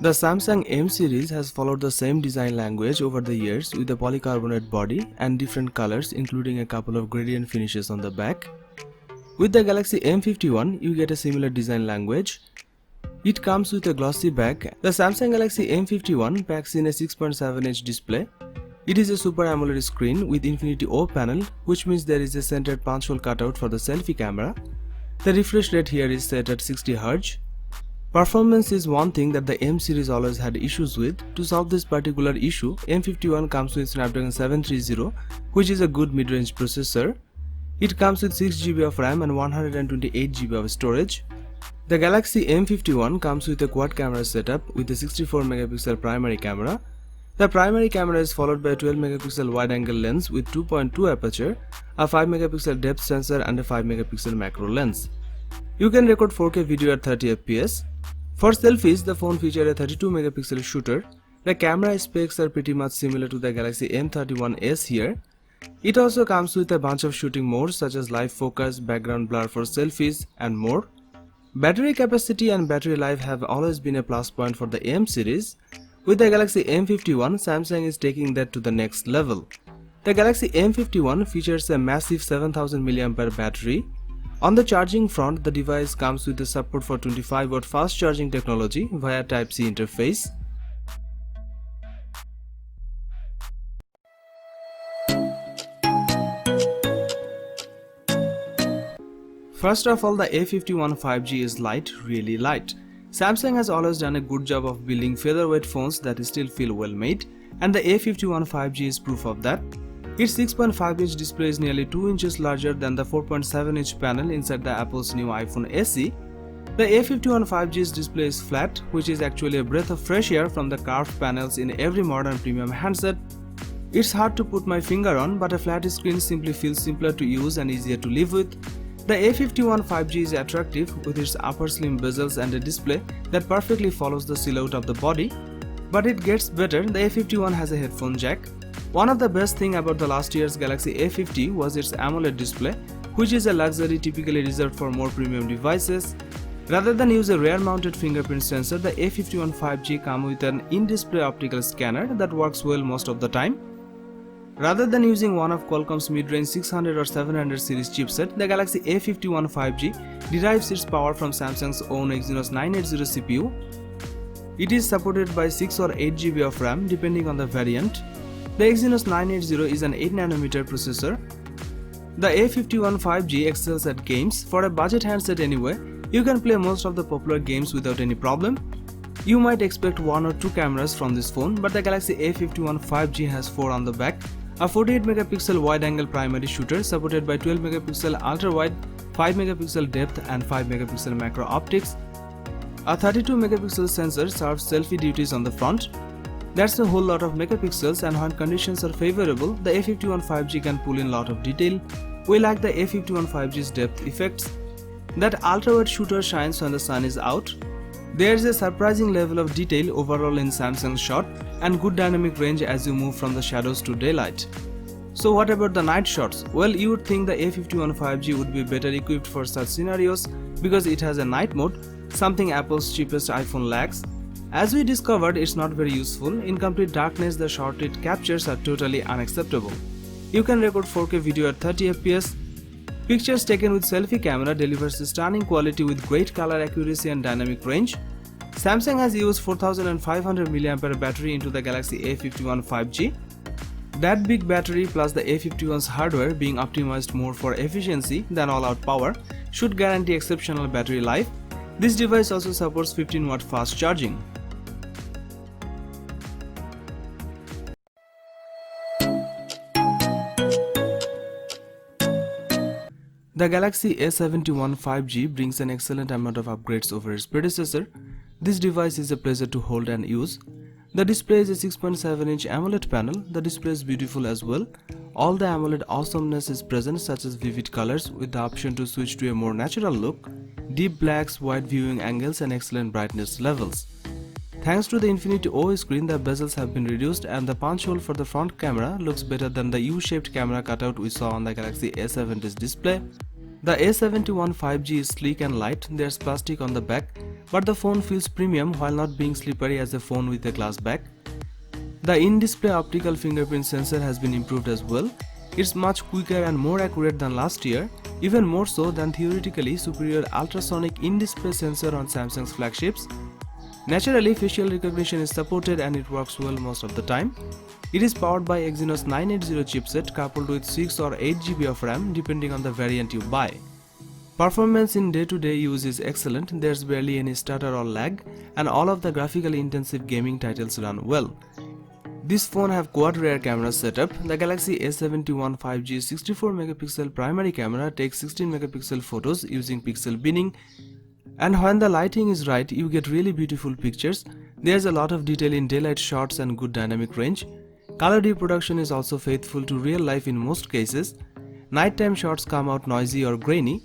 The Samsung M series has followed the same design language over the years with a polycarbonate body and different colors, including a couple of gradient finishes on the back. With the Galaxy M51, you get a similar design language. It comes with a glossy back. The Samsung Galaxy M51 packs in a 6.7-inch display. It is a Super AMOLED screen with Infinity O panel, which means there is a centered punch hole cutout for the selfie camera. The refresh rate here is set at 60 Hz. Performance is one thing that the M series always had issues with. To solve this particular issue, M51 comes with Snapdragon 730, which is a good mid-range processor. It comes with 6GB of RAM and 128GB of storage. The Galaxy M51 comes with a quad camera setup with a 64MP primary camera. The primary camera is followed by a 12MP wide-angle lens with 2.2 aperture, a 5MP depth sensor and a 5MP macro lens. You can record 4K video at 30fps. For selfies, the phone features a 32MP shooter. The camera specs are pretty much similar to the Galaxy M31s here. It also comes with a bunch of shooting modes such as live focus, background blur for selfies, and more. Battery capacity and battery life have always been a plus point for the M series. With the Galaxy M51, Samsung is taking that to the next level. The Galaxy M51 features a massive 7000 mAh battery. On the charging front, the device comes with the support for 25W fast charging technology via Type-C interface. First of all, the A51 5G is light, really light. Samsung has always done a good job of building featherweight phones that still feel well made, and the A51 5G is proof of that. Its 6.5-inch display is nearly 2 inches larger than the 4.7-inch panel inside the Apple's new iPhone SE. The A51 5G's display is flat, which is actually a breath of fresh air from the curved panels in every modern premium handset. It's hard to put my finger on, but a flat screen simply feels simpler to use and easier to live with. The A51 5G is attractive with its upper slim bezels and a display that perfectly follows the silhouette of the body. But it gets better, the A51 has a headphone jack. One of the best things about the last year's Galaxy A50 was its AMOLED display, which is a luxury typically reserved for more premium devices. Rather than use a rear-mounted fingerprint sensor, the A51 5G comes with an in-display optical scanner that works well most of the time. Rather than using one of Qualcomm's mid-range 600 or 700 series chipset, the Galaxy A51 5G derives its power from Samsung's own Exynos 980 CPU. It is supported by 6 or 8GB of RAM depending on the variant. The Exynos 980 is an 8nm processor. The A51 5G excels at games. For a budget handset anyway, you can play most of the popular games without any problem. You might expect 1 or 2 cameras from this phone, but the Galaxy A51 5G has 4 on the back. A 48MP wide-angle primary shooter supported by 12MP ultra-wide, 5MP depth and 5MP macro optics. A 32MP sensor serves selfie duties on the front. That's a whole lot of megapixels, and when conditions are favorable, the A51 5G can pull in a lot of detail. We like the A51 5G's depth effects. That ultra-wide shooter shines when the sun is out. There's a surprising level of detail overall in Samsung's shot and good dynamic range as you move from the shadows to daylight. So what about the night shots? Well, you would think the A51 5G would be better equipped for such scenarios because it has a night mode, something Apple's cheapest iPhone lacks. As we discovered, it's not very useful. In complete darkness, the shot it captures are totally unacceptable. You can record 4K video at 30fps. Pictures taken with selfie camera delivers stunning quality with great color accuracy and dynamic range. Samsung has used 4500 mAh battery into the Galaxy A51 5G. That big battery plus the A51's hardware being optimized more for efficiency than all-out power should guarantee exceptional battery life. This device also supports 15W fast charging. The Galaxy A71 5G brings an excellent amount of upgrades over its predecessor. This device is a pleasure to hold and use. The display is a 6.7-inch AMOLED panel. The display is beautiful as well. All the AMOLED awesomeness is present, such as vivid colors with the option to switch to a more natural look, deep blacks, wide viewing angles and excellent brightness levels. Thanks to the Infinity O screen, the bezels have been reduced and the punch hole for the front camera looks better than the U-shaped camera cutout we saw on the Galaxy A70's display. The A71 5G is sleek and light. There's plastic on the back, but the phone feels premium while not being slippery as a phone with a glass back. The in-display optical fingerprint sensor has been improved as well. It's much quicker and more accurate than last year, even more so than theoretically superior ultrasonic in-display sensor on Samsung's flagships. Naturally, facial recognition is supported and it works well most of the time. It is powered by Exynos 980 chipset coupled with 6 or 8 GB of RAM depending on the variant you buy. Performance in day-to-day use is excellent, there's barely any stutter or lag, and all of the graphically intensive gaming titles run well. This phone have quad rear camera setup. The Galaxy S71 5G 64MP primary camera takes 16MP photos using pixel binning, and when the lighting is right you get really beautiful pictures. There's a lot of detail in daylight shots and good dynamic range. Color reproduction is also faithful to real life in most cases. Nighttime shots come out noisy or grainy,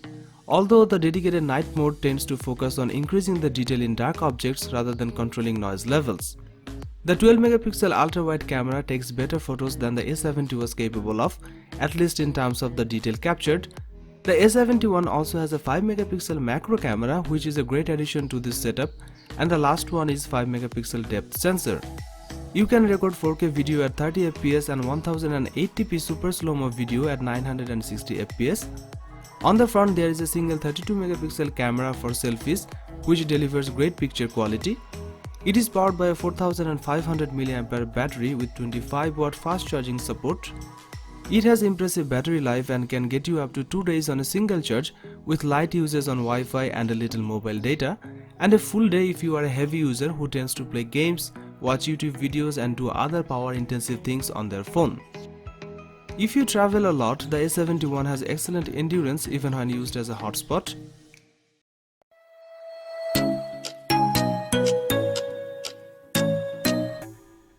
although the dedicated night mode tends to focus on increasing the detail in dark objects rather than controlling noise levels. The 12MP ultra-wide camera takes better photos than the A70 was capable of, at least in terms of the detail captured. The A71 also has a 5MP macro camera, which is a great addition to this setup, and the last one is 5MP depth sensor. You can record 4K video at 30fps and 1080p super slow-mo video at 960fps. On the front there is a single 32MP camera for selfies, which delivers great picture quality. It is powered by a 4500 mAh battery with 25W fast charging support. It has impressive battery life and can get you up to 2 days on a single charge with light usage on Wi-Fi and a little mobile data, and a full day if you are a heavy user who tends to play games, watch YouTube videos and do other power-intensive things on their phone. If you travel a lot, the A71 has excellent endurance even when used as a hotspot.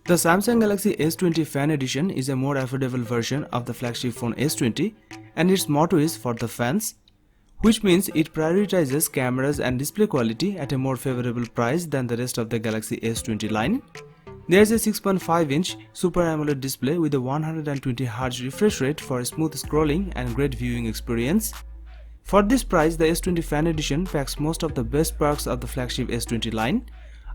The Samsung Galaxy S20 Fan Edition is a more affordable version of the flagship phone S20, and its motto is for the fans, which means it prioritizes cameras and display quality at a more favorable price than the rest of the Galaxy S20 line. There is a 6.5-inch Super AMOLED display with a 120Hz refresh rate for smooth scrolling and great viewing experience. For this price, the S20 Fan Edition packs most of the best perks of the flagship S20 line: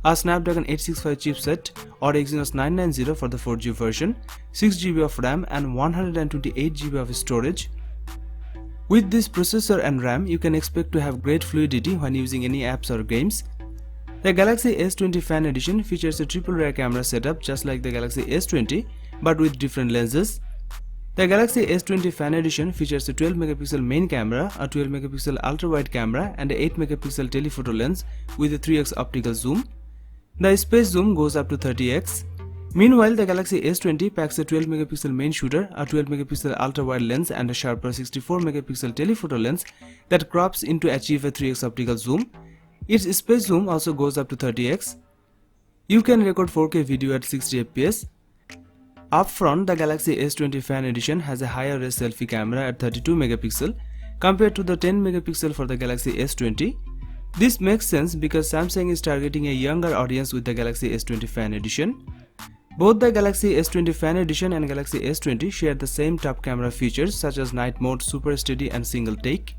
a Snapdragon 865 chipset or Exynos 990 for the 4G version, 6GB of RAM and 128GB of storage. With this processor and RAM, you can expect to have great fluidity when using any apps or games. The Galaxy S20 Fan Edition features a triple rear camera setup just like the Galaxy S20 but with different lenses. The Galaxy S20 Fan Edition features a 12MP main camera, a 12MP ultra-wide camera and a 8MP telephoto lens with a 3x optical zoom. The space zoom goes up to 30x. Meanwhile, the Galaxy S20 packs a 12MP main shooter, a 12MP ultra-wide lens and a sharper 64MP telephoto lens that crops in to achieve a 3x optical zoom. Its space zoom also goes up to 30x. You can record 4K video at 60fps. Up front, the Galaxy S20 Fan Edition has a higher res selfie camera at 32MP compared to the 10MP for the Galaxy S20. This makes sense because Samsung is targeting a younger audience with the Galaxy S20 Fan Edition. Both the Galaxy S20 Fan Edition and Galaxy S20 share the same top camera features such as night mode, super steady and single take.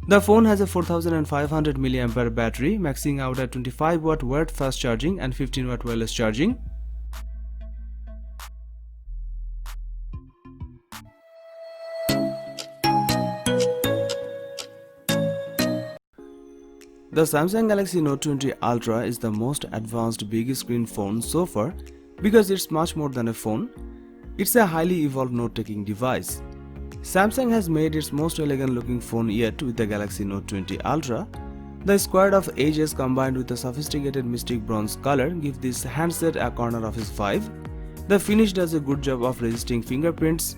The phone has a 4500 mAh battery, maxing out at 25W wired fast charging and 15W wireless charging. The Samsung Galaxy Note 20 Ultra is the most advanced big screen phone so far because it's much more than a phone. It's a highly evolved note-taking device. Samsung has made its most elegant looking phone yet with the Galaxy Note 20 Ultra. The squared of edges combined with a sophisticated mystic bronze color give this handset a corner office vibe. The finish does a good job of resisting fingerprints.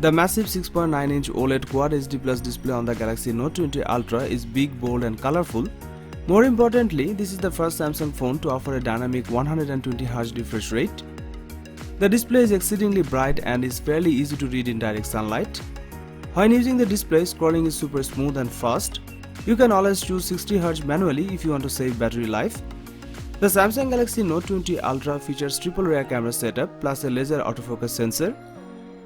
The massive 6.9-inch OLED Quad HD Plus display on the Galaxy Note 20 Ultra is big, bold and colorful. More importantly, this is the first Samsung phone to offer a dynamic 120Hz refresh rate. The display is exceedingly bright and is fairly easy to read in direct sunlight. When using the display, scrolling is super smooth and fast. You can always choose 60Hz manually if you want to save battery life. The Samsung Galaxy Note 20 Ultra features triple rear camera setup plus a laser autofocus sensor.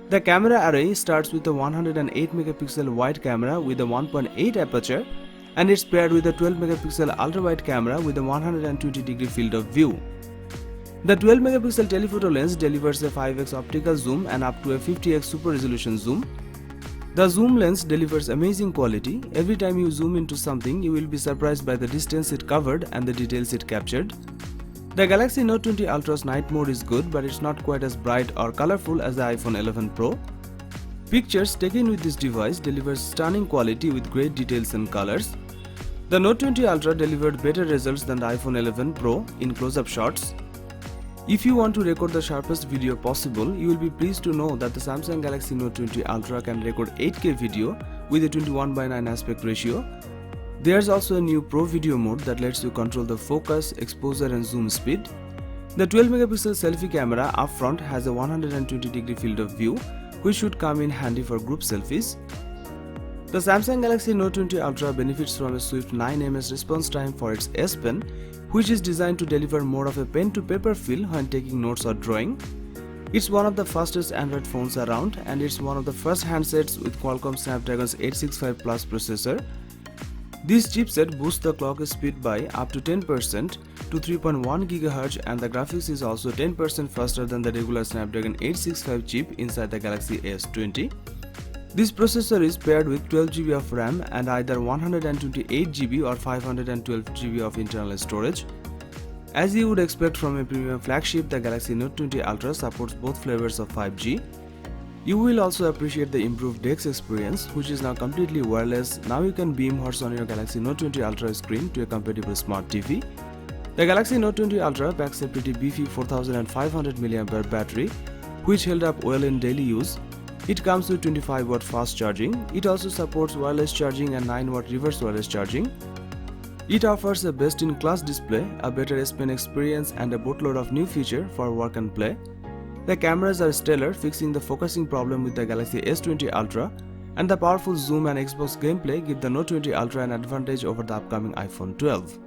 The camera array starts with a 108MP wide camera with a 1.8 aperture and it's paired with a 12 megapixel ultra-wide camera with a 120-degree field of view. The 12 megapixel telephoto lens delivers a 5x optical zoom and up to a 50x super resolution zoom. The zoom lens delivers amazing quality. Every time you zoom into something, you will be surprised by the distance it covered and the details it captured. The Galaxy Note 20 Ultra's night mode is good, but it's not quite as bright or colorful as the iPhone 11 Pro. Pictures taken with this device delivers stunning quality with great details and colors. The Note 20 Ultra delivered better results than the iPhone 11 Pro in close-up shots. If you want to record the sharpest video possible, you will be pleased to know that the Samsung Galaxy Note 20 Ultra can record 8K video with a 21:9 aspect ratio. There's also a new Pro Video mode that lets you control the focus, exposure and zoom speed. The 12 megapixel selfie camera up front has a 120-degree field of view, which should come in handy for group selfies. The Samsung Galaxy Note 20 Ultra benefits from a swift 9 ms response time for its S Pen, which is designed to deliver more of a pen-to-paper feel when taking notes or drawing. It's one of the fastest Android phones around, and it's one of the first handsets with Qualcomm Snapdragon's 865 Plus processor. This chipset boosts the clock speed by up to 10% to 3.1 GHz, and the graphics is also 10% faster than the regular Snapdragon 865 chip inside the Galaxy S20. This processor is paired with 12GB of RAM and either 128GB or 512GB of internal storage. As you would expect from a premium flagship, the Galaxy Note 20 Ultra supports both flavors of 5G. You will also appreciate the improved DeX experience, which is now completely wireless. Now you can beam what's on your Galaxy Note 20 Ultra screen to a compatible smart TV. The Galaxy Note 20 Ultra packs a pretty beefy 4500 mAh battery, which held up well in daily use. It comes with 25-watt fast charging. It also supports wireless charging and 9-watt reverse wireless charging. It offers a best-in-class display, a better S Pen experience and a boatload of new features for work and play. The cameras are stellar, fixing the focusing problem with the Galaxy S20 Ultra, and the powerful zoom and Xbox gameplay give the Note 20 Ultra an advantage over the upcoming iPhone 12.